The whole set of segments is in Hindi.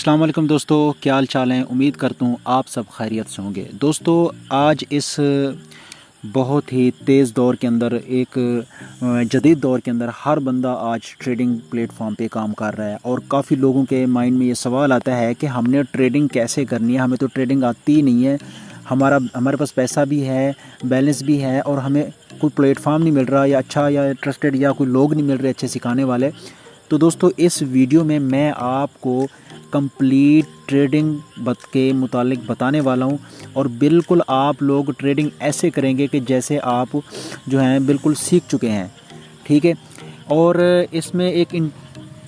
अस्सलाम वालेकुम दोस्तों, क्या हाल चाल हैं। उम्मीद करता हूँ आप सब खैरियत से होंगे। दोस्तों आज इस बहुत ही तेज़ दौर के अंदर जदीद दौर के अंदर हर बंदा आज ट्रेडिंग प्लेटफॉर्म पे काम कर रहा है और काफ़ी लोगों के माइंड में ये सवाल आता है कि हमने ट्रेडिंग कैसे करनी है, हमें तो ट्रेडिंग आती ही नहीं है। हमारे पास पैसा भी है, बैलेंस भी है और हमें कोई प्लेटफॉर्म नहीं मिल रहा या अच्छा या ट्रस्टेड या कोई लोग नहीं मिल रहे अच्छे सिखाने वाले। तो दोस्तों इस वीडियो में मैं आपको कंप्लीट ट्रेडिंग के मुतालिक बताने वाला हूं और बिल्कुल आप लोग ट्रेडिंग ऐसे करेंगे कि जैसे आप जो हैं बिल्कुल सीख चुके हैं, ठीक है। और इसमें एक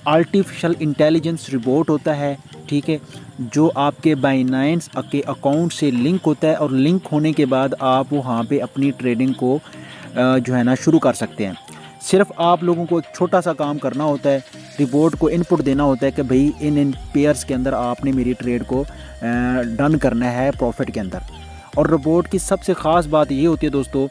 आर्टिफिशियल इंटेलिजेंस रिपोर्ट होता है, ठीक है, जो आपके बाइनेंस के अकाउंट से लिंक होता है और लिंक होने के बाद आप वहाँ पे अपनी ट्रेडिंग को जो है ना शुरू कर सकते हैं। सिर्फ आप लोगों को एक छोटा सा काम करना होता है, रिपोर्ट को इनपुट देना होता है कि भाई इन पेयर्स के अंदर आपने मेरी ट्रेड को डन करना है प्रॉफिट के अंदर। और रिपोर्ट की सबसे ख़ास बात ये होती है दोस्तों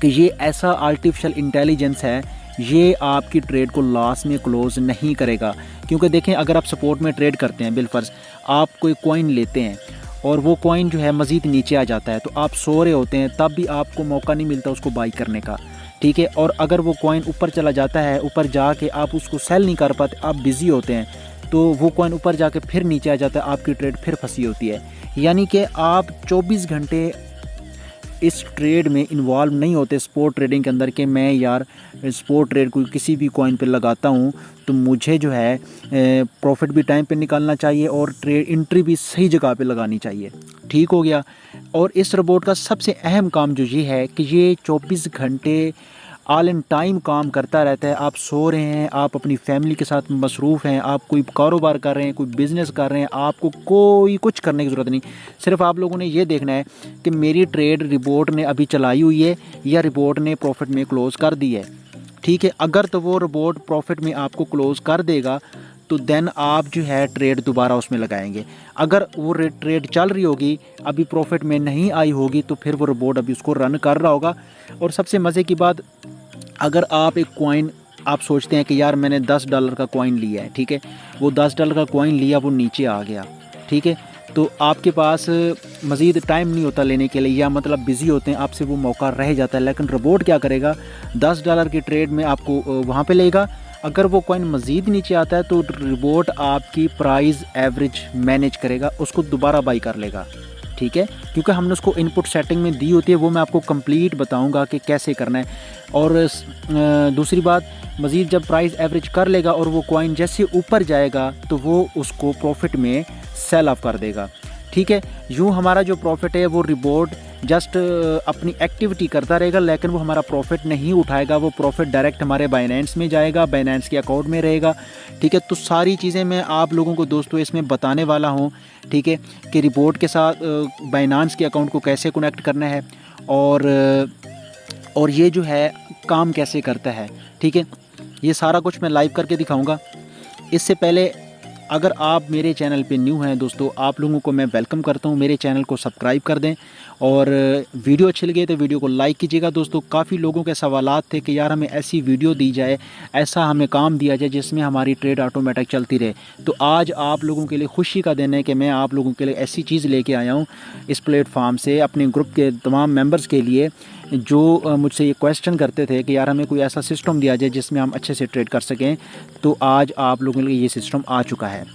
कि ये ऐसा आर्टिफिशियल इंटेलिजेंस है, ये आपकी ट्रेड को लॉस में क्लोज़ नहीं करेगा। क्योंकि देखें, अगर आप सपोर्ट में ट्रेड करते हैं, बिलफर्ज आप कोई कॉइन लेते हैं और वो कॉइन जो है मज़ीद नीचे आ जाता है, तो आप सो रहे होते हैं, तब भी आपको मौका नहीं मिलता उसको बाई करने का, ठीक है। और अगर वो कॉइन ऊपर चला जाता है, ऊपर जाके आप उसको सेल नहीं कर पाते, आप बिज़ी होते हैं, तो वो कॉइन ऊपर जाके फिर नीचे आ जाता है, आपकी ट्रेड फिर फंसी होती है। यानी कि आप 24 घंटे इस ट्रेड में इन्वॉल्व नहीं होते स्पॉट ट्रेडिंग के अंदर कि मैं यार स्पॉट ट्रेड कोई किसी भी कॉइन पे लगाता हूँ तो मुझे जो है प्रॉफिट भी टाइम पे निकालना चाहिए और ट्रेड एंट्री भी सही जगह पे लगानी चाहिए, ठीक हो गया। और इस रोबोट का सबसे अहम काम जो ये है कि ये 24 घंटे ऑल इन टाइम काम करता रहता है। आप सो रहे हैं, आप अपनी फैमिली के साथ मसरूफ़ हैं, आप कोई कारोबार कर रहे हैं, कोई बिज़नेस कर रहे हैं, आपको कोई कुछ करने की ज़रूरत नहीं। सिर्फ आप लोगों ने ये देखना है कि मेरी ट्रेड रिपोर्ट ने अभी चलाई हुई है या रिपोर्ट ने प्रॉफिट में क्लोज़ कर दी है, ठीक है। अगर तो वो रिपोर्ट प्रॉफिट में आपको क्लोज़ कर देगा तो देन आप जो है ट्रेड दोबारा उसमें लगाएंगे। अगर वो ट्रेड चल रही होगी, अभी प्रॉफिट में नहीं आई होगी, तो फिर वो रिपोर्ट अभी उसको रन कर रहा होगा। और सबसे मज़े की बात, अगर आप एक कॉइन आप सोचते हैं कि यार मैंने $10 का कॉइन लिया है, ठीक है, वो $10 का कॉइन लिया, वो नीचे आ गया, ठीक है, तो आपके पास मज़ीद टाइम नहीं होता लेने के लिए या मतलब बिज़ी होते हैं, आपसे वो मौका रह जाता है। लेकिन रोबोट क्या करेगा, $10 की ट्रेड में आपको वहाँ पे लेगा। अगर वो कॉइन मज़ीद नीचे आता है तो रोबोट आपकी प्राइस एवरेज मैनेज करेगा, उसको दोबारा बाई कर लेगा, ठीक है। क्योंकि हमने उसको इनपुट सेटिंग में दी होती है, वो मैं आपको कंप्लीट बताऊंगा कि कैसे करना है। और दूसरी बात, मज़ीद जब प्राइस एवरेज कर लेगा और वो कॉइन जैसे ऊपर जाएगा तो वो उसको प्रॉफिट में सेल ऑफ कर देगा, ठीक है। यूँ हमारा जो प्रॉफिट है वो रिपोर्ट जस्ट अपनी एक्टिविटी करता रहेगा, लेकिन वो हमारा प्रॉफिट नहीं उठाएगा। वो प्रॉफिट डायरेक्ट हमारे बाइनेंस में जाएगा, बाइनेंस के अकाउंट में रहेगा, ठीक है। तो सारी चीज़ें मैं आप लोगों को दोस्तों इसमें बताने वाला हूँ, ठीक है, कि रिपोर्ट के साथ बाइनेंस के अकाउंट को कैसे कनेक्ट करना है और ये जो है काम कैसे करता है, ठीक है। ये सारा कुछ मैं लाइव करके दिखाऊँगा। इससे पहले अगर आप मेरे चैनल पे न्यू हैं दोस्तों, आप लोगों को मैं वेलकम करता हूं, मेरे चैनल को सब्सक्राइब कर दें और वीडियो अच्छी लगे तो वीडियो को लाइक कीजिएगा। दोस्तों काफ़ी लोगों के सवालात थे कि यार हमें ऐसी वीडियो दी जाए, ऐसा हमें काम दिया जाए जिसमें हमारी ट्रेड ऑटोमेटिक चलती रहे। तो आज आप लोगों के लिए खुशी का दिन है कि मैं आप लोगों के लिए ऐसी चीज़ लेके आया हूँ इस प्लेटफॉर्म से, अपने ग्रुप के तमाम मेम्बर्स के लिए जो मुझसे ये क्वेश्चन करते थे कि यार हमें कोई ऐसा सिस्टम दिया जाए जिसमें हम अच्छे से ट्रेड कर सकें। तो आज आप लोगों के लिए ये सिस्टम आ चुका है।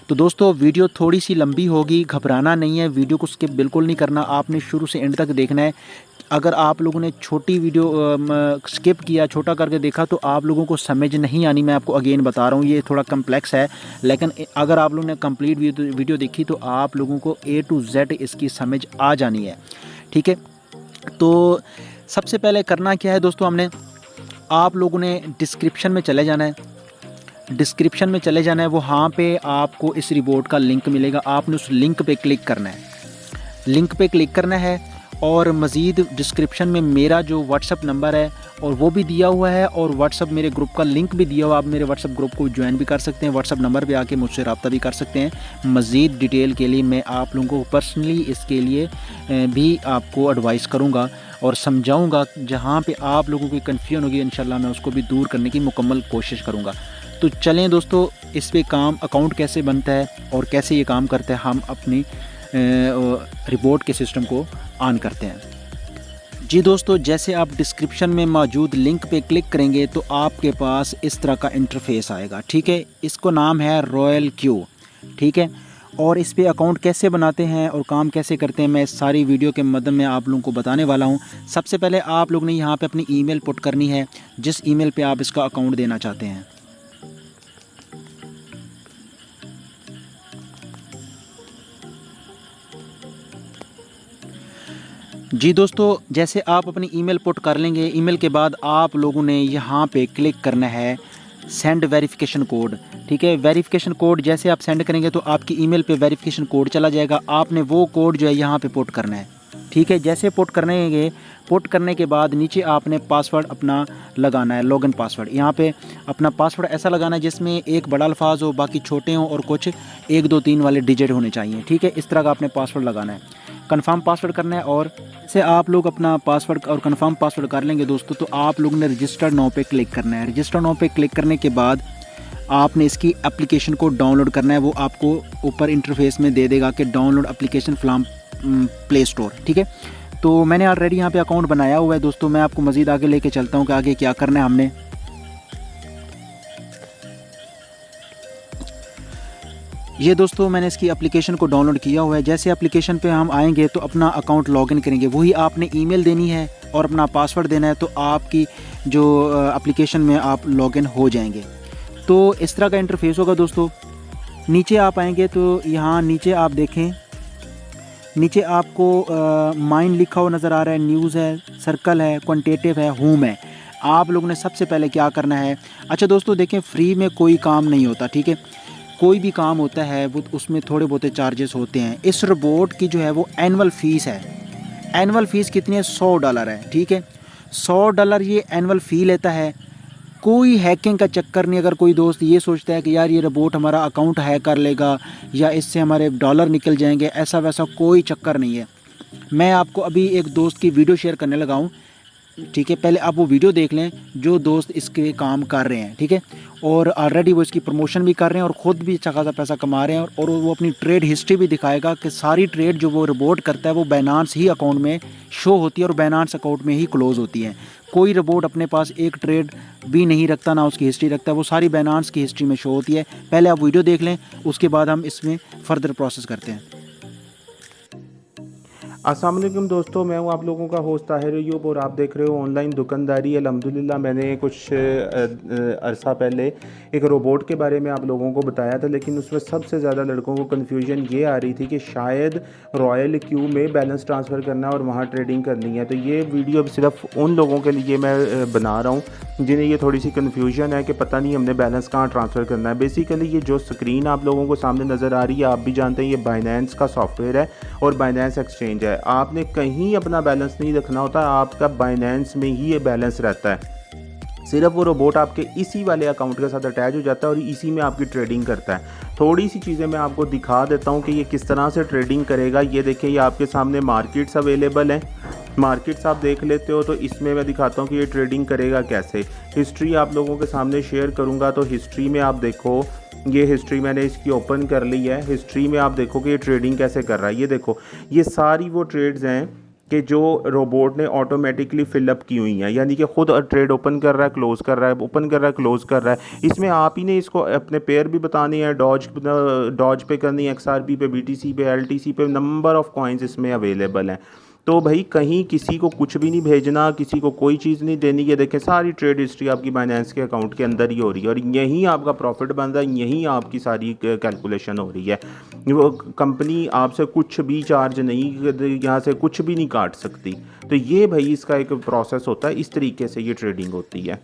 तो दोस्तों वीडियो थोड़ी सी लंबी होगी, घबराना नहीं है, वीडियो को स्किप बिल्कुल नहीं करना, आपने शुरू से एंड तक देखना है। अगर आप लोगों ने छोटी वीडियो स्किप किया, छोटा करके देखा, तो आप लोगों को समझ नहीं आनी। मैं आपको अगेन बता रहा हूँ, ये थोड़ा कम्प्लेक्स है, लेकिन अगर आप लोगों ने कंप्लीट वीडियो देखी तो आप लोगों को A to Z इसकी समझ आ जानी है, ठीक है। तो सबसे पहले करना क्या है दोस्तों, हमने आप लोगों ने डिस्क्रिप्शन में चले जाना है। डिस्क्रिप्शन में चले जाना है, वहाँ पे आपको इस रिपोर्ट का लिंक मिलेगा, आपने उस लिंक पे क्लिक करना है। लिंक पे क्लिक करना है और मज़ीद डिस्क्रिप्शन में मेरा जो व्हाट्सअप नंबर है और वो भी दिया हुआ है और व्हाट्सअप मेरे ग्रुप का लिंक भी दिया हुआ है। आप मेरे व्हाट्सअप ग्रुप को ज्वाइन भी कर सकते हैं, व्हाट्सअप नंबर पे आके मुझसे रब्ता भी कर सकते हैं। मज़ीद डिटेल के लिए मैं आप लोगों को पर्सनली इसके लिए भी आपको एडवाइस करूँगा और समझाऊँगा। जहाँ पे आप लोगों की कन्फ्यूजन होगी इंशाल्लाह मैं उसको भी दूर करने की मुकम्मल कोशिश करूँगा। तो चलें दोस्तों, इस पे काम अकाउंट कैसे बनता है और कैसे ये काम करता है, हम अपनी रिपोर्ट के सिस्टम को ऑन करते हैं। जी दोस्तों, जैसे आप डिस्क्रिप्शन में मौजूद लिंक पे क्लिक करेंगे तो आपके पास इस तरह का इंटरफेस आएगा। ठीक है, इसको नाम है रॉयल क्यू। ठीक है, और इस पे अकाउंट कैसे बनाते हैं और काम कैसे करते हैं मैं इस सारी वीडियो के मदद में आप लोगों को बताने वाला हूं। सबसे पहले आप लोग ने यहाँ पे अपनी ईमेल पुट करनी है, जिस ईमेल पे आप इसका अकाउंट देना चाहते हैं। जी दोस्तों, जैसे आप अपनी ईमेल पुट कर लेंगे, ईमेल के बाद आप लोगों ने यहाँ पे क्लिक करना है सेंड वेरिफिकेशन कोड। ठीक है, वेरिफिकेशन कोड जैसे आप सेंड करेंगे तो आपकी ईमेल पे वेरिफिकेशन कोड चला जाएगा। आपने वो कोड जो है यहाँ पे पुट करना है। ठीक है, जैसे पुट करने के बाद नीचे आपने पासवर्ड अपना लगाना है, लॉगिन पासवर्ड। यहाँ पे अपना पासवर्ड ऐसा लगाना है जिसमें एक बड़ा अल्फाज हो, बाकी छोटे हों और कुछ 1 2 3 वाले डिजिट होने चाहिए। ठीक है, इस तरह का आपने पासवर्ड लगाना है, कंफर्म पासवर्ड करना है। और से आप लोग अपना पासवर्ड और कंफर्म पासवर्ड कर लेंगे दोस्तों, तो आप लोगों ने रजिस्टर नाउ पे क्लिक करना है। रजिस्टर नाउ पे क्लिक करने के बाद आपने इसकी एप्लीकेशन को डाउनलोड करना है। वो आपको ऊपर इंटरफेस में दे देगा कि download application from play store. ठीक है, तो मैंने ऑलरेडी यहाँ पे अकाउंट बनाया हुआ है दोस्तों। मैं आपको मज़ीद आगे लेके चलता हूँ कि आगे क्या करना है हमने। ये दोस्तों, मैंने इसकी एप्लीकेशन को डाउनलोड किया हुआ है। जैसे एप्लीकेशन पे हम आएंगे तो अपना अकाउंट लॉगिन करेंगे, वही आपने ईमेल देनी है और अपना पासवर्ड देना है, तो आपकी जो एप्लीकेशन में आप लॉगिन हो जाएंगे। तो इस तरह का इंटरफेस होगा दोस्तों। नीचे आप आएंगे तो यहाँ नीचे आप देखें, नीचे आपको माइन लिखा हुआ नज़र आ रहा है, न्यूज़ है, सर्कल है, क्वांटिटेटिव है, होम है। आप लोगों ने सबसे पहले क्या करना है, अच्छा दोस्तों देखें, फ्री में कोई काम नहीं होता। ठीक है, कोई भी काम होता है वो उसमें थोड़े बहुत चार्जेस होते हैं। इस रोबोट की जो है वो एनुअल फ़ीस है। एनुअल फ़ीस कितनी है? $100 है। ठीक है, $100 ये एनुअल फ़ी लेता है। कोई हैकिंग का चक्कर नहीं। अगर कोई दोस्त ये सोचता है कि यार ये रोबोट हमारा अकाउंट हैक कर लेगा या इससे हमारे डॉलर निकल जाएंगे, ऐसा वैसा कोई चक्कर नहीं है। मैं आपको अभी एक दोस्त की वीडियो शेयर करने लगा हूँ। ठीक है, पहले आप वो वीडियो देख लें जो दोस्त इसके काम कर रहे हैं। ठीक है, और ऑलरेडी वो इसकी प्रमोशन भी कर रहे हैं और ख़ुद भी अच्छा खासा पैसा कमा रहे हैं। और वो अपनी ट्रेड हिस्ट्री भी दिखाएगा कि सारी ट्रेड जो वो रोबोट करता है वो बाइनेंस ही अकाउंट में शो होती है और बाइनेंस अकाउंट में ही क्लोज़ होती है। कोई रोबोट अपने पास एक ट्रेड भी नहीं रखता, ना उसकी हिस्ट्री रखता है, वो सारी बाइनेंस की हिस्ट्री में शो होती है। पहले आप वीडियो देख लें, उसके बाद हम इसमें फ़र्दर प्रोसेस करते हैं। अस्सलाम वालेकुम दोस्तों, मैं हूं आप लोगों का होस्ट ताहिर अयूब और आप देख रहे हो ऑनलाइन दुकानदारी। अल्हम्दुलिल्लाह मैंने कुछ अरसा पहले एक रोबोट के बारे में आप लोगों को बताया था, लेकिन उसमें सबसे ज़्यादा लड़कों को कन्फ्यूजन ये आ रही थी कि शायद रॉयल क्यू में बैलेंस ट्रांसफ़र करना है और वहाँ ट्रेडिंग करनी है। तो ये वीडियो सिर्फ उन लोगों के लिए मैं बना रहा हूँ जिन्हें ये थोड़ी सी कन्फ्यूजन है कि पता नहीं हमने बैलेंस कहाँ ट्रांसफ़र करना है। बेसिकली ये जो स्क्रीन आप लोगों को सामने नज़र आ रही है, आप भी जानते हैं ये बाइनेंस का सॉफ्टवेयर है और बाइनेंस एक्सचेंज है। आपने कहीं अपना बैलेंस नहीं रखना होता, आपका बाइनेंस में ही ये बैलेंस रहता है। सिर्फ वो रोबोट आपके इसी वाले अकाउंट के साथ अटैच हो जाता है और इसी में आपकी ट्रेडिंग करता है। थोड़ी सी चीज़ें मैं आपको दिखा देता हूँ कि ये किस तरह से ट्रेडिंग करेगा। ये देखिए, ये आपके सामने मार्केट्स अवेलेबल हैं। मार्केट्स आप देख लेते हो, तो इसमें मैं दिखाता हूँ कि ये ट्रेडिंग करेगा कैसे। हिस्ट्री आप लोगों के सामने शेयर करूँगा, तो हिस्ट्री में आप देखो, ये हिस्ट्री मैंने इसकी ओपन कर ली है। हिस्ट्री में आप देखो कि ये ट्रेडिंग कैसे कर रहा है। ये देखो, ये सारी वो ट्रेड्स हैं कि जो रोबोट ने ऑटोमेटिकली फिलअप की हुई हैं, यानी कि खुद ट्रेड ओपन कर रहा है, क्लोज़ कर रहा है, ओपन कर रहा है, क्लोज़ कर रहा है। इसमें आप ही ने इसको अपने पेयर भी बताने हैं, डॉज पे करनी है, XRP पे, BTC पे, LTC पे, नंबर ऑफ़ कॉइन्स इसमें अवेलेबल हैं। तो भाई कहीं किसी को कुछ भी नहीं भेजना, किसी को कोई चीज़ नहीं देनी। ये देखें, सारी ट्रेड हिस्ट्री आपकी बाइनेंस के अकाउंट के अंदर ही हो रही है और यहीं आपका प्रॉफिट बन रहा है, यहीं आपकी सारी कैलकुलेशन हो रही है। वो कंपनी आपसे कुछ भी चार्ज नहीं, यहाँ से कुछ भी नहीं काट सकती। तो ये भाई इसका एक प्रोसेस होता है, इस तरीके से ये ट्रेडिंग होती है।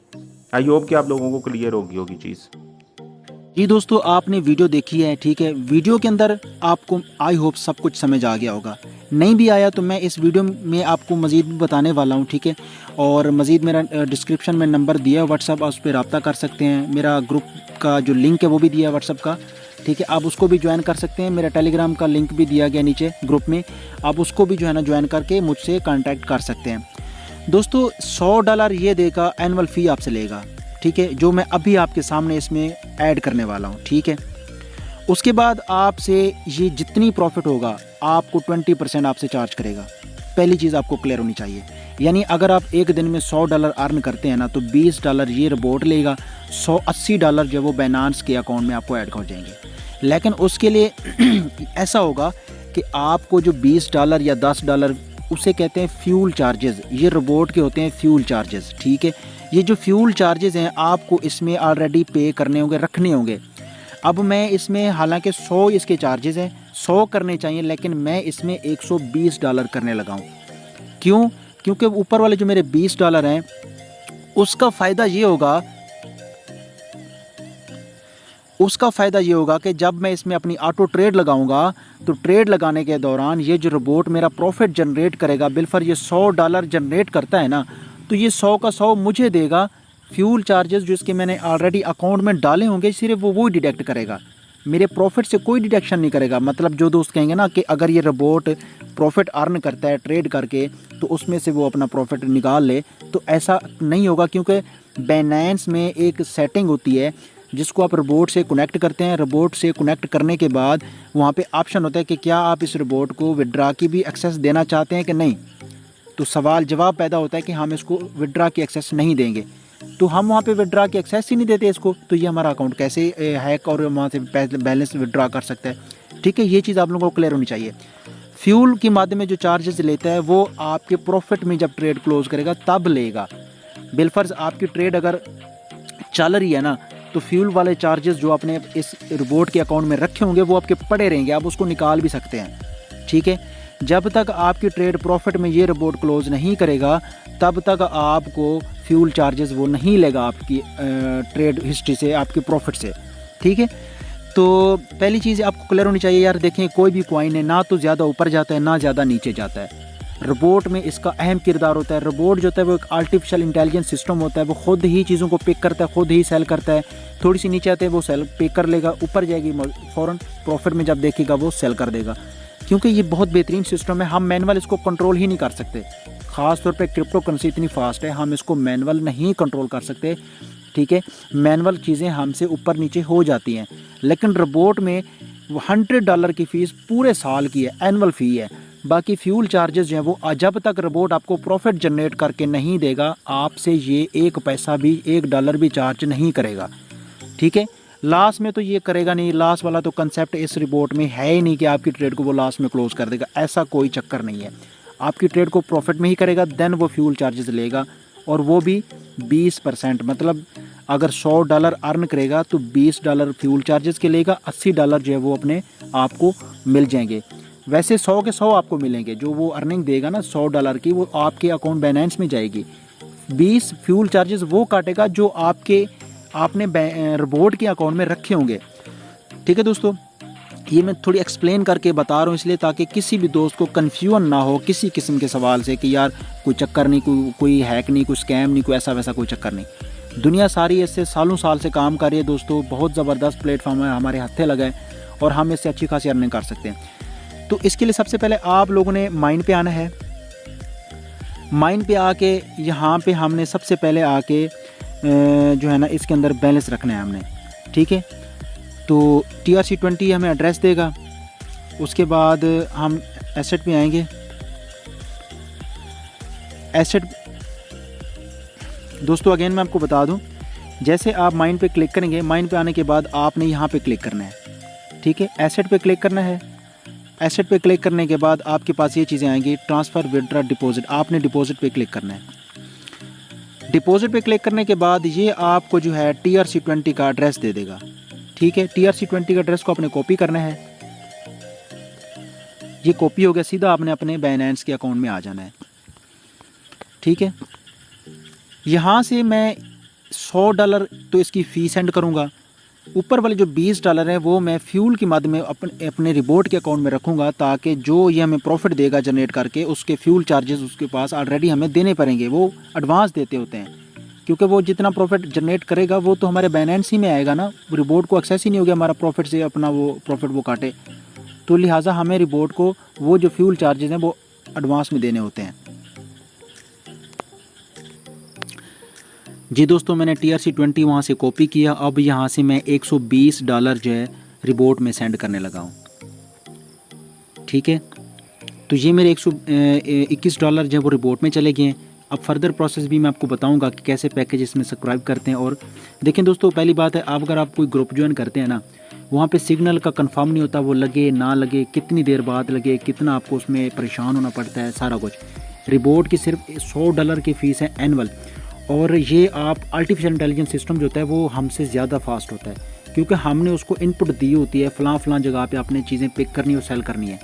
आई होप कि आप लोगों को क्लियर होगी चीज़। जी दोस्तों, आपने वीडियो देखी है। ठीक है, वीडियो के अंदर आपको आई होप सब कुछ समझ आ गया होगा। नहीं भी आया तो मैं इस वीडियो में आपको मज़ीद भी बताने वाला हूं। ठीक है, और मज़ीद मेरा डिस्क्रिप्शन में नंबर दिया है व्हाट्सअप, आप उस पर रब्ता कर सकते हैं। मेरा ग्रुप का जो लिंक है वो भी दिया है व्हाट्सअप का। ठीक है, आप उसको भी ज्वाइन कर सकते हैं। मेरा टेलीग्राम का लिंक भी दिया गया नीचे ग्रुप में, आप उसको भी जो है ना ज्वाइन करके मुझसे कांटेक्ट कर सकते हैं। दोस्तों, $100 ये देगा, एनुअल फ़ी आपसे लेगा। ठीक है, जो मैं अभी आपके सामने इसमें ऐड करने वाला हूँ, ठीक है। उसके बाद आपसे ये जितनी प्रॉफिट होगा आपको 20% आपसे चार्ज करेगा। पहली चीज़ आपको क्लियर होनी चाहिए, यानी अगर आप एक दिन में $100 अर्न करते हैं ना, तो $20 ये रोबोट लेगा, $180 जो है वो बाइनेंस के अकाउंट में आपको ऐड हो जाएंगे। लेकिन उसके लिए ऐसा होगा कि आपको जो $20 या $10 उसे कहते हैं फ्यूल चार्जेस, ये रोबोट के होते हैं फ्यूल चार्जेस, ठीक है। ये जो फ्यूल चार्जेस हैं आपको इसमें ऑलरेडी पे करने होंगे, रखने होंगे। अब मैं इसमें हालांकि 100 इसके चार्जेस हैं, 100 करने चाहिए, लेकिन मैं इसमें $120 करने लगा हूँ। क्यों? क्योंकि ऊपर वाले जो मेरे $20 हैं उसका फ़ायदा ये होगा कि जब मैं इसमें अपनी ऑटो ट्रेड लगाऊंगा, तो ट्रेड लगाने के दौरान ये जो रोबोट मेरा प्रॉफिट जनरेट करेगा, बिलफर ये $100 जनरेट करता है ना, तो ये 100 का 100 मुझे देगा। फ्यूल चार्जेस जो इसके मैंने ऑलरेडी अकाउंट में डाले होंगे सिर्फ वो ही डिडक्ट करेगा, मेरे प्रॉफिट से कोई डिडक्शन नहीं करेगा। मतलब जो दोस्त कहेंगे ना कि अगर ये रोबोट प्रॉफिट अर्न करता है ट्रेड करके तो उसमें से वो अपना प्रॉफिट निकाल ले, तो ऐसा नहीं होगा, क्योंकि बाइनेंस में एक सेटिंग होती है जिसको आप रोबोट से कनेक्ट करते हैं। रोबोट से कनेक्ट करने के बाद वहाँ पे ऑप्शन होता है कि क्या आप इस रोबोट को विड्रा की भी एक्सेस देना चाहते हैं कि नहीं। तो सवाल जवाब पैदा होता है कि हम इसको विड्रा की एक्सेस नहीं देंगे, तो हम वहाँ पे विड्रा की एक्सेस ही नहीं देते इसको, तो ये हमारा अकाउंट कैसे हैक और वहाँ से बैलेंस विड्रा कर सकता है, ठीक है। ये चीज़ आप लोगों को क्लियर होनी चाहिए। फ्यूल के माध्यम में जो चार्जेस लेता है वो आपके प्रॉफिट में जब ट्रेड क्लोज करेगा तब लेगा। बिलफर्ज आपकी ट्रेड अगर चल रही है ना, तो फ्यूल वाले चार्जेस जो आपने इस रोबोट के अकाउंट में रखे होंगे वो आपके पड़े रहेंगे, आप उसको निकाल भी सकते हैं, ठीक है। जब तक आपकी ट्रेड प्रॉफिट में ये रोबोट क्लोज नहीं करेगा तब तक आपको फ्यूल चार्जेस वो नहीं लेगा आपकी ट्रेड हिस्ट्री से, आपके प्रॉफिट से, ठीक है। तो पहली चीज़ आपको क्लियर होनी चाहिए यार, देखें कोई भी कॉइन है ना तो ज़्यादा ऊपर जाता है ना ज़्यादा नीचे जाता है। रोबोट में इसका अहम किरदार होता है। रोबोट जो होता है वो एक आर्टिफिशियल इंटेलिजेंस सिस्टम होता है, वो खुद ही चीज़ों को पिक करता है, खुद ही सेल करता है। थोड़ी सी नीचे आते हैं वो सेल पिक कर लेगा, ऊपर जाएगी फ़ौरन प्रॉफिट में जब देखेगा वो सेल कर देगा, क्योंकि ये बहुत बेहतरीन सिस्टम है। हम मैनुअल इसको कंट्रोल ही नहीं कर सकते, ख़ास तौर पे क्रिप्टो करेंसी इतनी फास्ट है, हम इसको मैनुअल नहीं कंट्रोल कर सकते, ठीक है। मैनुअल चीज़ें हमसे ऊपर नीचे हो जाती हैं, लेकिन रोबोट में $100 की फ़ीस पूरे साल की है, एनुअल फ़ी है। बाकी फ्यूल चार्जेस जो हैं वो जब तक रोबोट आपको प्रॉफिट जनरेट करके नहीं देगा आपसे ये एक पैसा भी, $1 भी चार्ज नहीं करेगा, ठीक है। लास्ट में तो ये करेगा नहीं, लास्ट वाला तो कंसेप्ट इस रिपोर्ट में है ही नहीं कि आपकी ट्रेड को वो लास्ट में क्लोज कर देगा, ऐसा कोई चक्कर नहीं है। आपकी ट्रेड को प्रॉफिट में ही करेगा, देन वो फ्यूल चार्जेस लेगा, और वो भी 20%। मतलब अगर $100 अर्न करेगा तो $20 फ्यूल चार्जेस के लेगा, $80 जो है वो अपने आपको मिल जाएंगे। वैसे 100 के 100 आपको मिलेंगे, जो वो अर्निंग देगा ना $100 की वो आपके अकाउंट बाइनेंस में जाएगी। 20 फ्यूल चार्जेस वो काटेगा जो आपने रोबोट के अकाउंट में रखे होंगे, ठीक है दोस्तों। ये मैं थोड़ी एक्सप्लेन करके बता रहा हूँ इसलिए ताकि किसी भी दोस्त को कन्फ्यूजन ना हो किसी किस्म के सवाल से कि यार कोई चक्कर नहीं, कोई हैक नहीं, कोई स्कैम नहीं, कोई ऐसा वैसा कोई चक्कर नहीं। दुनिया सारी इससे सालों साल से काम कर रही है दोस्तों, बहुत ज़बरदस्त प्लेटफॉर्म है, हमारे हत्थे लगा है और हम इससे अच्छी खासी अर्निंग कर सकते हैं। तो इसके लिए सबसे पहले आप लोगों ने माइन पे आना है। माइन पे आके यहाँ पे हमने सबसे पहले आके जो है ना इसके अंदर बैलेंस रखना है हमने, ठीक है। तो TRC20 हमें एड्रेस देगा, उसके बाद हम एसेट पे आएंगे। एसेट दोस्तों अगेन मैं आपको बता दूं, जैसे आप माइन पे क्लिक करेंगे, माइन पे आने के बाद आपने यहाँ पे क्लिक करना है, ठीक है। एसेट पे क्लिक करना है। एसेट पे क्लिक करने के बाद आपके पास ये चीज़ें आएंगी, ट्रांसफ़र, विड्रॉ, डिपॉजिट। आपने डिपॉजिट पे क्लिक करना है। डिपॉजिट पे क्लिक करने के बाद ये आपको जो है TRC20 का एड्रेस दे देगा, ठीक है। TRC20 का एड्रेस को आपने कॉपी करना है। ये कॉपी हो गया, सीधा आपने अपने बाइनेंस के अकाउंट में आ जाना है, ठीक है। यहाँ से मैं $100 तो इसकी फ़ी सेंड करूँगा, ऊपर वाले जो $20 हैं वो मैं फ्यूल की मद में अपने रोबोट के अकाउंट में रखूँगा, ताकि जो ये हमें प्रॉफिट देगा जनरेट करके उसके फ्यूल चार्जेस उसके पास ऑलरेडी हमें देने पड़ेंगे, वो एडवांस देते होते हैं, क्योंकि वो जितना प्रॉफिट जनरेट करेगा वो तो हमारे बाइनेंस ही में आएगा ना, रोबोट को एक्सेस ही नहीं हो गया हमारा प्रॉफिट से अपना वो प्रॉफिट वो काटे, तो लिहाजा हमें रोबोट को वो जो फ्यूल चार्जेस हैं वो एडवांस में देने होते हैं। जी दोस्तों, मैंने TRC20 वहाँ से कॉपी किया। अब यहाँ से मैं $120 जो है रिबोट में सेंड करने लगा हूँ। ठीक है, तो ये मेरे $121 जो है वो रिबोट में चले गए हैं। अब फर्दर प्रोसेस भी मैं आपको बताऊंगा कि कैसे पैकेज इसमें सब्सक्राइब करते हैं। और देखें दोस्तों, पहली बात है, आप अगर आप कोई ग्रुप ज्वाइन करते हैं ना, वहाँ पे सिग्नल का कंफर्म नहीं होता, वो लगे ना लगे, कितनी देर बाद लगे, कितना आपको उसमें परेशान होना पड़ता है, सारा कुछ। रिबोट की सिर्फ $100 की फ़ीस है एनुअल। और ये आप आर्टिफिशियल इंटेलिजेंस सिस्टम जो होता है वो हमसे ज़्यादा फास्ट होता है, क्योंकि हमने उसको इनपुट दी होती है, फ़लाँ जगह पे आपने चीज़ें पिक करनी और सेल करनी है।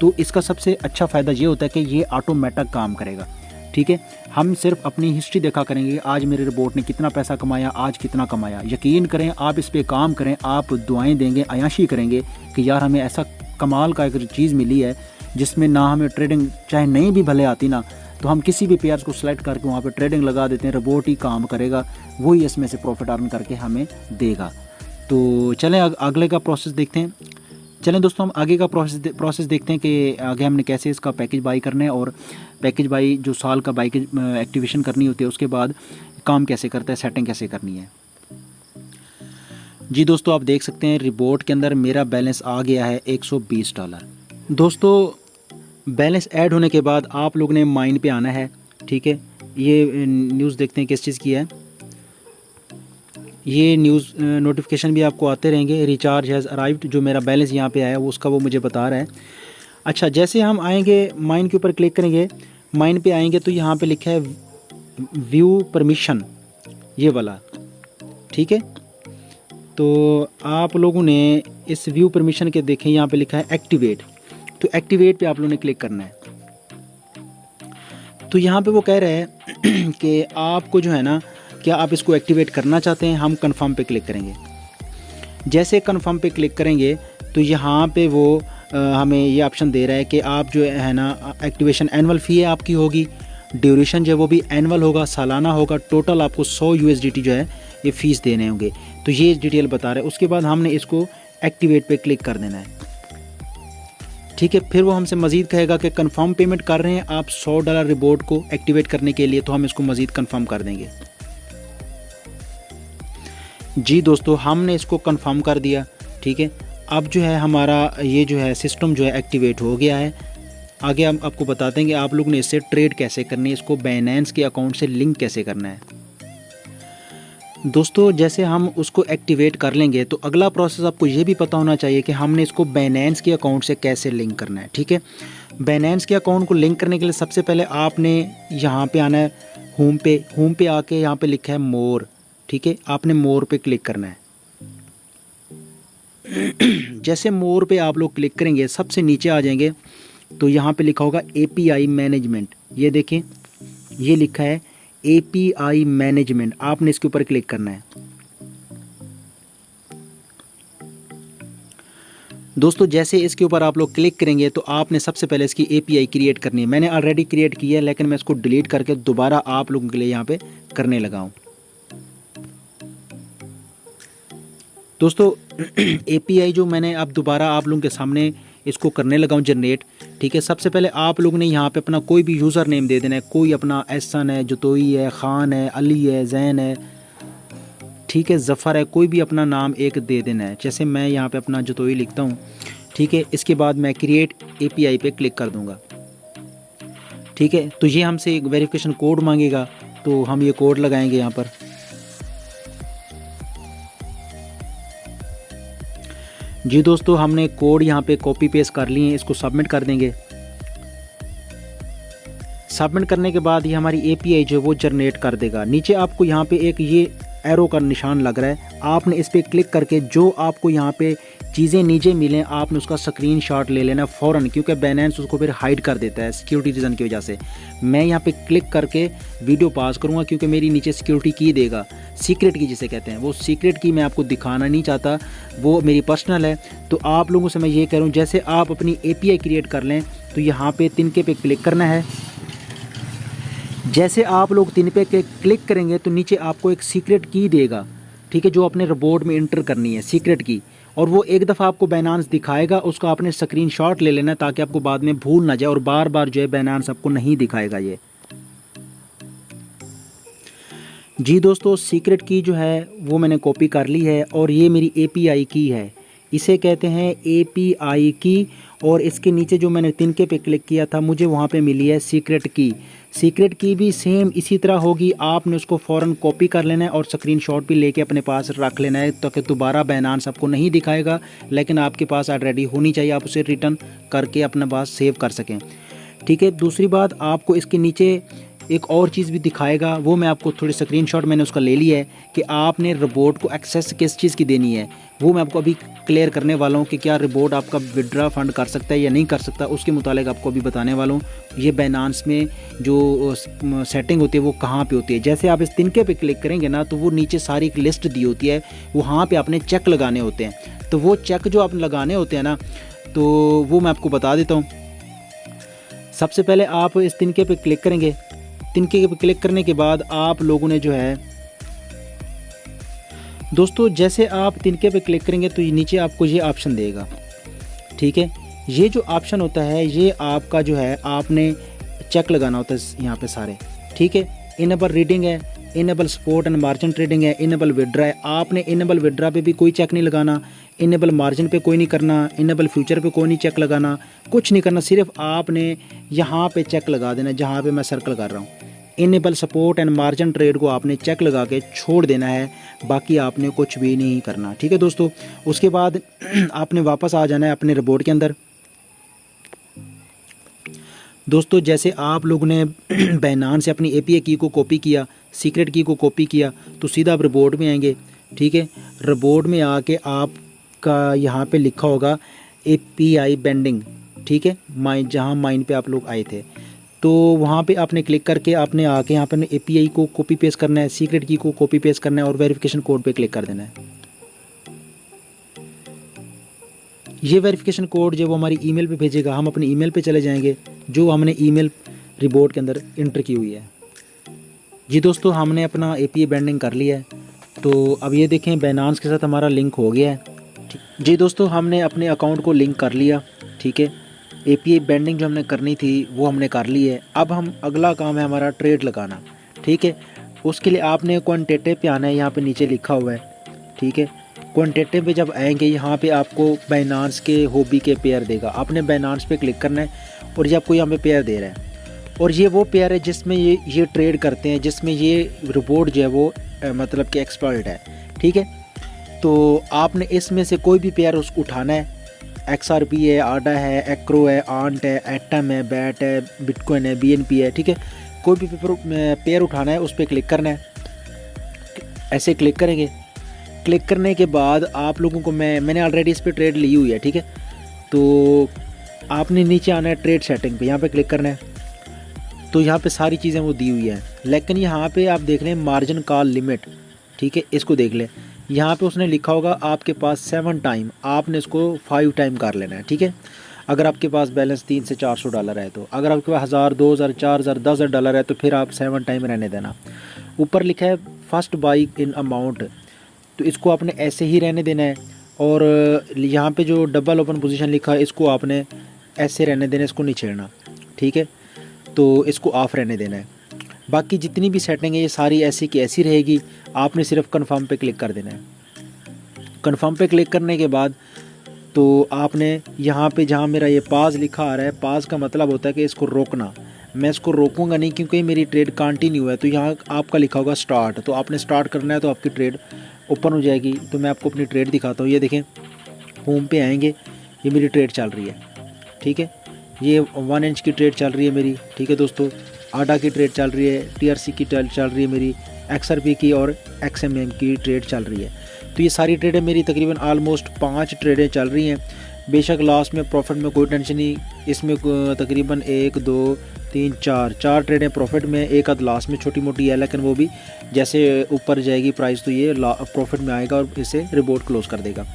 तो इसका सबसे अच्छा फ़ायदा ये होता है कि ये ऑटोमेटिक काम करेगा। ठीक है, हम सिर्फ अपनी हिस्ट्री देखा करेंगे, आज मेरे रोबोट ने कितना पैसा कमाया, आज कितना कमाया। यकीन करें, आप इस पे काम करें, आप दुआएं देंगे, अयाशी करेंगे कि यार हमें ऐसा कमाल का एक चीज़ मिली है जिसमें ना हमें ट्रेडिंग चाहे नहीं भी भले आती ना, तो हम किसी भी पेयर्स को सेलेक्ट करके वहाँ पे ट्रेडिंग लगा देते हैं, रोबोट ही काम करेगा, वही इसमें से प्रॉफिट अर्न करके हमें देगा। तो चलें अगले का प्रोसेस देखते हैं। चलें दोस्तों, हम आगे का प्रोसेस देखते हैं कि आगे हमने कैसे इसका पैकेज बाई करना है, और पैकेज बाई जो साल का बाई एक्टिवेशन करनी होती है, उसके बाद काम कैसे करता है, सेटिंग कैसे करनी है। जी दोस्तों, आप देख सकते हैं रिबोट के अंदर मेरा बैलेंस आ गया है $120। दोस्तों, बैलेंस ऐड होने के बाद आप लोग ने माइन पे आना है। ठीक है, ये न्यूज़ देखते हैं किस चीज़ की है। ये न्यूज़ नोटिफिकेशन भी आपको आते रहेंगे। रिचार्ज हैज़ अराइव्ड, जो मेरा बैलेंस यहाँ पे आया वो उसका वो मुझे बता रहा है। अच्छा, जैसे हम आएंगे माइन के ऊपर क्लिक करेंगे, माइन पे आएंगे तो यहाँ पे लिखा है व्यू परमिशन, ये वाला। ठीक है, तो आप लोगों ने इस व्यू परमिशन के देखें, यहाँ पे लिखा है एक्टिवेट, तो एक्टिवेट पे आप लोगों ने क्लिक करना है। तो यहाँ पे वो कह रहे हैं कि आपको जो है ना, क्या आप इसको एक्टिवेट करना चाहते हैं। हम कंफर्म पे क्लिक करेंगे। जैसे कंफर्म पे क्लिक करेंगे तो यहाँ पे वो हमें ये ऑप्शन दे रहा है कि आप जो है ना, एक्टिवेशन एनुअल फ़ी है आपकी होगी, ड्यूरेशन जो है वो भी एनुअल होगा, सालाना होगा, टोटल आपको 100 USDT जो है ये फ़ीस देने होंगे। तो ये डिटेल बता रहे हैं। उसके बाद हमने इसको एक्टिवेट पे क्लिक कर देना है। ठीक है, फिर वो हमसे मज़ीद कहेगा कि कंफर्म पेमेंट कर रहे हैं आप $100 रिबोट को एक्टिवेट करने के लिए, तो हम इसको मज़ीद कंफर्म कर देंगे। जी दोस्तों, हमने इसको कंफर्म कर दिया। ठीक है, अब जो है हमारा ये जो है सिस्टम जो है एक्टिवेट हो गया है। आगे हम आपको बताते हैं कि आप लोग ने इससे ट्रेड कैसे करनी है, इसको बाइनेंस के अकाउंट से लिंक कैसे करना है। दोस्तों, जैसे हम उसको एक्टिवेट कर लेंगे तो अगला प्रोसेस आपको ये भी पता होना चाहिए कि हमने इसको बाइनेंस के अकाउंट से कैसे लिंक करना है। ठीक है, बाइनेंस के अकाउंट को लिंक करने के लिए सबसे पहले आपने यहाँ पे आना है, होम पे आके यहाँ पे लिखा है मोर। ठीक है, आपने मोर पे क्लिक करना है। जैसे मोर पे आप लोग क्लिक करेंगे, सबसे नीचे आ जाएंगे तो यहाँ पे लिखा होगा API मैनेजमेंट। ये देखें, ये लिखा है API मैनेजमेंट, आपने इसके ऊपर क्लिक करना है। दोस्तों, जैसे इसके ऊपर आप लोग क्लिक करेंगे तो आपने सबसे पहले इसकी API क्रिएट करनी है। मैंने ऑलरेडी क्रिएट की है, लेकिन मैं इसको डिलीट करके दोबारा आप लोगों के लिए यहाँ पे करने लगा हूँ। दोस्तों, API जो मैंने अब दोबारा आप लोगों के सामने इसको करने लगा हूँ जनरेट। ठीक है, सबसे पहले आप लोगों ने यहाँ पे अपना कोई भी यूज़र नेम दे देना है। कोई अपना एहसन है, जतोई है, ख़ान है, अली है, जैन है, ठीक है, ज़फ़र है, कोई भी अपना नाम एक दे देना है। जैसे मैं यहाँ पे अपना जतोई लिखता हूँ। ठीक है, इसके बाद मैं क्रिएट API पे क्लिक कर दूँगा। ठीक है, तो ये हमसे एक वेरिफिकेशन कोड मांगेगा, तो हम ये कोड लगाएंगे यहाँ पर। जी दोस्तों, हमने कोड यहाँ पे कॉपी पेस्ट कर लिए हैं, इसको सबमिट कर देंगे। सबमिट करने के बाद ये हमारी API जो है वो जनरेट कर देगा। नीचे आपको यहाँ पे एक ये एरो का निशान लग रहा है, आपने इस पर क्लिक करके जो आपको यहाँ पे चीज़ें नीचे मिलें आपने उसका स्क्रीनशॉट ले लेना फ़ौरन, क्योंकि बाइनेंस उसको फिर हाइड कर देता है सिक्योरिटी रीज़न की वजह से। मैं यहाँ पे क्लिक करके वीडियो पास करूँगा, क्योंकि मेरी नीचे सिक्योरिटी की देगा, सीक्रेट की जिसे कहते हैं, वो सीक्रेट की मैं आपको दिखाना नहीं चाहता, वो मेरी पर्सनल है। तो आप लोगों से मैं ये कह रहा हूँ, जैसे आप अपनी API क्रिएट कर लें तो यहाँ पे तिनके पे क्लिक करना है। जैसे आप लोग तीन पे क्लिक करेंगे तो नीचे आपको एक सीक्रेट की देगा। ठीक है, जो अपने रोबोट में इंटर करनी है सीक्रेट की, और वो एक दफ़ा आपको बाइनेंस दिखाएगा, उसका आपने स्क्रीनशॉट ले लेना ताकि आपको बाद में भूल ना जाए, और बार बार जो है बाइनेंस आपको नहीं दिखाएगा। ये जी दोस्तों, सीक्रेट की जो है वो मैंने कॉपी कर ली है और ये मेरी API की है, इसे कहते हैं API की। और इसके नीचे जो मैंने तिनके पे क्लिक किया था मुझे वहाँ पे मिली है सीक्रेट की। सीक्रेट की भी सेम इसी तरह होगी, आपने उसको फ़ौरन कॉपी कर लेना है और स्क्रीनशॉट भी लेके अपने पास रख लेना है, ताकि दोबारा बाइनेंस आपको नहीं दिखाएगा, लेकिन आपके पास ऑलरेडी होनी चाहिए, आप उसे रिटर्न करके अपने पास सेव कर सकें। ठीक है, दूसरी बात, आपको इसके नीचे एक और चीज़ भी दिखाएगा, वो मैं आपको थोड़ी स्क्रीनशॉट मैंने उसका ले लिया है कि आपने रोबोट को एक्सेस किस चीज़ की देनी है, वो मैं आपको अभी क्लियर करने वाला हूँ कि क्या रोबोट आपका विड्रा फंड कर सकता है या नहीं कर सकता, उसके मुतालिक आपको अभी बताने वाला हूँ। ये बाइनेंस में जो सेटिंग होती है वो कहाँ पे होती है। जैसे आप इस तिनके पे क्लिक करेंगे ना, तो वो नीचे सारी एक लिस्ट दी होती है, वहाँ पे आपने चेक लगाने होते हैं। तो वो चेक जो आप लगाने होते हैं ना, तो वो मैं आपको बता देता हूँ। सबसे पहले आप इस तिनके पे क्लिक करेंगे, तिनके पे क्लिक करने के बाद आप लोगों ने जो है दोस्तों, जैसे आप तिनके पे क्लिक करेंगे तो ये नीचे आपको ये ऑप्शन देगा। ठीक है, ये जो ऑप्शन होता है ये आपका जो है आपने चेक लगाना होता है यहाँ पे सारे। ठीक है, इनेबल रीडिंग है, enable spot and margin trading है, इनेबल विड्रा है। आपने इनेबल विड्रा पे भी कोई चेक नहीं लगाना, इनेबल मार्जिन पे कोई नहीं करना, इनेबल फ्यूचर पे कोई नहीं चेक लगाना, कुछ नहीं करना, सिर्फ आपने यहाँ पे चेक लगा देना जहाँ पे मैं सर्कल कर रहा हूँ। Enable support and margin trade को आपने चेक लगा के छोड़ देना है, बाकी आपने कुछ भी नहीं करना। ठीक है दोस्तों, उसके बाद आपने वापस आ जाना है अपने रोबोट के अंदर। दोस्तों, जैसे आप लोगों ने बाइनेंस से अपनी API की को कॉपी किया, सीक्रेट की को कॉपी किया, तो सीधा आप रोबोट में आएंगे। ठीक है, रोबोट में आके आपका यहाँ पे लिखा होगा API बेंडिंग। ठीक है, माइन, जहाँ माइन पे आप लोग आए थे, तो वहाँ पे आपने क्लिक करके आपने आके यहाँ पे API को कॉपी पेस्ट करना है, सीक्रेट की को कॉपी पेस्ट करना है और वेरिफिकेशन कोड पे क्लिक कर देना है। ये वेरिफिकेशन कोड जो वो हमारी ईमेल पे भेजेगा, हम अपनी ईमेल पे चले जाएंगे जो हमने ईमेल रिपोर्ट के अंदर इंटर की हुई है। जी दोस्तों, हमने अपना API बेंडिंग कर लिया है, तो अब ये देखें बाइनेंस के साथ हमारा लिंक हो गया है। जी दोस्तों, हमने अपने अकाउंट को लिंक कर लिया। ठीक है, API बेंडिंग जो हमने करनी थी वो हमने कर ली है। अब हम अगला काम है हमारा ट्रेड लगाना। ठीक है, उसके लिए आपने क्वांटिटेटिव पे आना है, यहाँ पे नीचे लिखा हुआ है। ठीक है, क्वांटिटेटिव पे जब आएंगे यहाँ पे आपको बाइनेंस के हॉबी के पेयर देगा, आपने बाइनेंस पे क्लिक करना है और ये आपको यहाँ पे पेयर दे रहा है, और ये वो पेयर है जिसमें ये ट्रेड करते हैं, जिसमें ये रोबोट जो है वो मतलब कि एक्सपर्ट है। ठीक है, तो आपने इसमें से कोई भी पेयर उसको उठाना है। XRP है, आडा है, एक्रो है, आंट है, एटम है, बैट है, बिटकॉइन है, BNP है। ठीक है, कोई भी पेयर उठाना है, उस पर क्लिक करना है। ऐसे क्लिक करेंगे, क्लिक करने के बाद आप लोगों को मैंने ऑलरेडी इस पर ट्रेड ली हुई है। ठीक है, तो आपने नीचे आना है ट्रेड सेटिंग पे, यहाँ पे क्लिक करना है। तो यहाँ पे सारी चीज़ें वो दी हुई हैं, लेकिन यहाँ पे आप देख लें मार्जिन कॉल लिमिट। ठीक है, इसको देख लें, यहाँ पे उसने लिखा होगा आपके पास 7 टाइम, आपने इसको 5 टाइम कर लेना है। ठीक है, अगर आपके पास बैलेंस $300 से $400 है, तो अगर आपके पास 1000, 2000, 4000, $10,000 है, तो फिर आप 7 टाइम रहने देना। ऊपर लिखा है फर्स्ट बाई इन अमाउंट, तो इसको आपने ऐसे ही रहने देना है। और यहाँ पे जो डबल ओपन पोजीशन लिखा है इसको आपने ऐसे रहने देना, इसको नहीं छेड़ना। ठीक है, तो इसको ऑफ रहने देना है। बाकी जितनी भी सेटिंग है ये सारी ऐसी की ऐसी रहेगी, आपने सिर्फ कन्फर्म पे क्लिक कर देना है। कन्फर्म पे क्लिक करने के बाद तो आपने यहाँ पे जहाँ मेरा ये पाज लिखा आ रहा है, पाज का मतलब होता है कि इसको रोकना। मैं इसको रोकूंगा नहीं क्योंकि मेरी ट्रेड कंटिन्यू है, तो यहाँ आपका लिखा होगा स्टार्ट, तो आपने स्टार्ट करना है, तो आपकी ट्रेड ओपन हो जाएगी। तो मैं आपको अपनी ट्रेड दिखाता हूँ। ये देखें, होम पे आएंगे, ये मेरी ट्रेड चल रही है। ठीक है, ये 1 इंच की ट्रेड चल रही है मेरी। ठीक है दोस्तों, आडा की ट्रेड चल रही है, TRC की ट्रेड चल रही है मेरी, XRP की और XMM की ट्रेड चल रही है। तो ये सारी ट्रेडें मेरी तकरीबन ऑलमोस्ट 5 ट्रेडें चल रही हैं। बेशक लास्ट में प्रॉफिट में कोई टेंशन नहीं, इसमें तकरीबन 1 2 3 4 ट्रेडें प्रॉफिट में, एक आध लास्ट में छोटी मोटी है, लेकिन वो भी जैसे ऊपर जाएगी प्राइस तो ये प्रॉफिट में आएगा और इसे रिपोर्ट क्लोज कर देगा।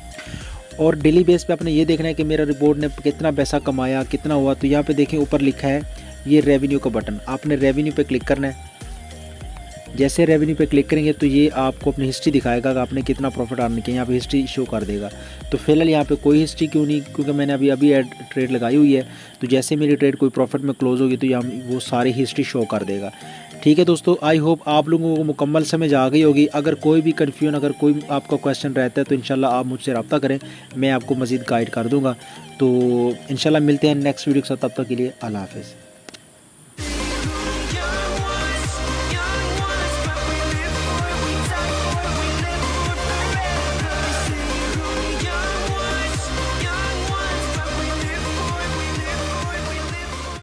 और डेली बेस पे आपने ये देखना है कि मेरा रिपोर्ट ने कितना पैसा कमाया, कितना हुआ। तो यहाँ पे देखें ऊपर लिखा है ये रेवेन्यू का बटन, आपने रेवेन्यू पे क्लिक करना है। जैसे रेवेन्यू पे क्लिक करेंगे तो ये आपको अपनी हिस्ट्री दिखाएगा कि आपने कितना प्रॉफिट अर्न किया, यहाँ पे हिस्ट्री शो कर देगा। तो फिलहाल यहाँ पे कोई हिस्ट्री क्यों नहीं, क्योंकि मैंने अभी ट्रेड लगाई हुई है। तो जैसे मेरी ट्रेड कोई प्रॉफिट में क्लोज होगी तो यहाँ वो सारी हिस्ट्री शो कर देगा। ठीक है दोस्तों, आई होप आप लोगों को मुकम्मल समझ आ गई होगी। अगर कोई भी कन्फ्यूजन, अगर कोई आपका क्वेश्चन रहता है तो इंशाल्लाह आप मुझसे रब्ता करें, मैं आपको मज़ीद गाइड कर दूँगा। तो इंशाल्लाह मिलते हैं नेक्स्ट वीडियो के साथ, तब तक के लिए अल्लाह हाफ़िज़।